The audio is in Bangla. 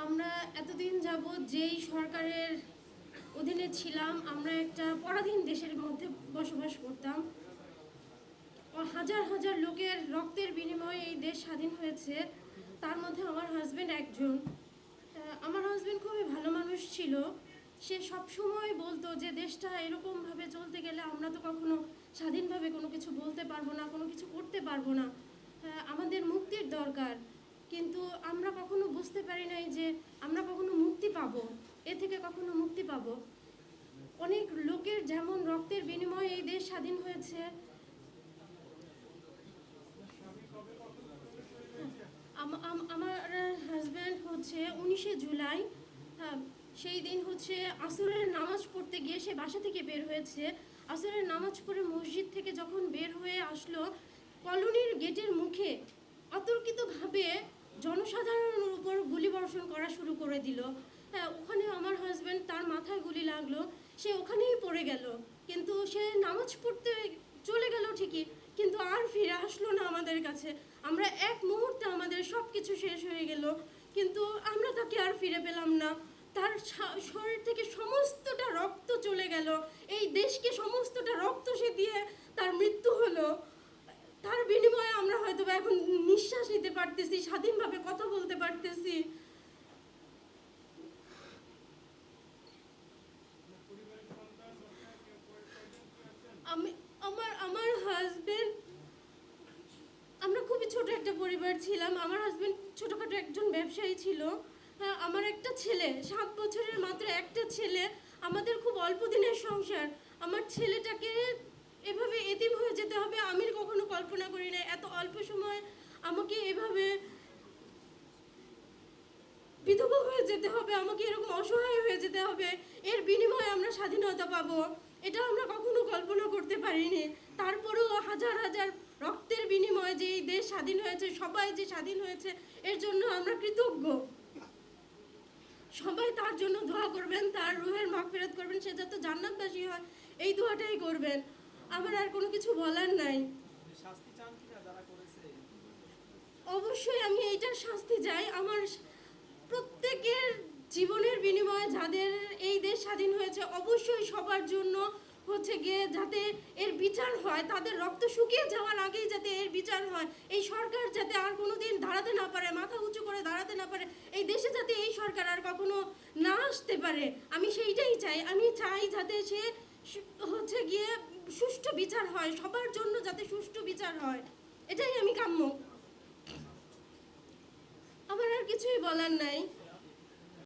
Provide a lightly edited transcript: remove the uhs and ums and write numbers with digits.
আমরা এতদিন যাবৎ যেই সরকারের অধীনে ছিলাম, আমরা একটা পরাধীন দেশের মধ্যে বসবাস করতাম। হাজার হাজার লোকের রক্তের বিনিময়ে এই দেশ স্বাধীন হয়েছে। তার মধ্যে আমার হাজব্যান্ড একজন। আমার হাজব্যান্ড খুবই ভালো মানুষ ছিল। সে সবসময় বলতো যে দেশটা এরকমভাবে চলতে গেলে আমরা তো কখনো স্বাধীনভাবে কোনো কিছু বলতে পারবো না, কোনো কিছু করতে পারবো না। আমাদের মুক্তির দরকার। কিন্তু আমরা কখনো বুঝতে পারি নাই যে আমরা কখনো মুক্তি পাবো, এ থেকে কখনো মুক্তি পাবো। অনেক লোকের যেমন রক্তের বিনিময়ে এই দেশ স্বাধীন হয়েছে। আমার হাজব্যান্ড হচ্ছে 19শে জুলাই, সেই দিন হচ্ছে আসরের নামাজ পড়তে গিয়ে সে বাসা থেকে বের হয়েছে। আসরের নামাজ পড়ে মসজিদ থেকে যখন বের হয়ে আসলো, কলোনির গেটের মুখে অতর্কিতভাবে জনসাধারণের উপর গুলিবর্ষণ করা শুরু করে দিল। ওখানে আমার হাজব্যান্ড, তার মাথায় গুলি লাগলো, সে ওখানেই পড়ে গেল। কিন্তু সে নামাজ পড়তে চলে গেল ঠিকই, কিন্তু আর ফিরে আসলো না আমাদের কাছে। আমরা এক মুহূর্তে আমাদের সব কিছু শেষ হয়ে গেল, কিন্তু আমরা তাকে আর ফিরে পেলাম না। তার শরীর থেকে সমস্তটা রক্ত চলে গেল, এই দেশকে সমস্তটা রক্ত সে দিয়ে তার মৃত্যু হলো। তার বিনিময়ে আমরা হয়তো এখন নিঃশ্বাস নিতে পারতেছি, স্বাধীনভাবে কথা বলতে পারতেছি। আমি আমার হাজবেন্ড, আমরা খুবই ছোট একটা পরিবার ছিলাম। আমার হাজবেন্ড ছোটখাটো একজন ব্যবসায়ী ছিল। আমার একটা ছেলে, 7 বছরের মাত্র একটা ছেলে। আমাদের খুব অল্প দিনের সংসার। আমার ছেলেটাকে এভাবে এতিম হয়ে যেতে হবে আমি কখনো কল্পনা করি না। এত অল্প সময় আমাকে এভাবে বিধবা হয়ে যেতে হবে, আমাকে এরকম অসহায় হয়ে যেতে হবে, এর বিনিময়ে আমরা স্বাধীনতা পাবো, এটা আমরা কখনো কল্পনা করতে পারিনি। তারপরেও হাজার হাজার রক্তের বিনিময়ে যে এই দেশ স্বাধীন হয়েছে, সবাই যে স্বাধীন হয়েছে, এর জন্য আমরা কৃতজ্ঞ। সবাই তার জন্য দোয়া করবেন, তার রুহের মাগফিরাত করবেন, সে যাতে জান্নাতবাসী হয়, এই দোয়াটাই করবেন। আমার আর কোনো কিছু বলার নাই। অবশ্যই আমি এইটার শাস্তি চাই। আমার প্রত্যেকের জীবনের বিনিময়ে যাদের এই দেশ স্বাধীন হয়েছে, অবশ্যই সবার জন্য হচ্ছে গিয়ে যাতে এর বিচার হয়, তাদের রক্ত শুকিয়ে যাওয়ার আগেই যাতে এর বিচার হয়। এই সরকার যাতে আর কোনোদিন দাঁড়াতে না পারে, মাথা উঁচু করে দাঁড়াতে না পারে, এই দেশে যাতে এই সরকার আর কখনো না আসতে পারে, আমি সেইটাই চাই। আমি চাই যাতে সে হচ্ছে গিয়ে সুষ্ঠু বিচার হয়, সবার জন্য যাতে সুষ্ঠু বিচার হয়, এটাই আমি কাম্য। আমার আর কিছুই বলার নাই।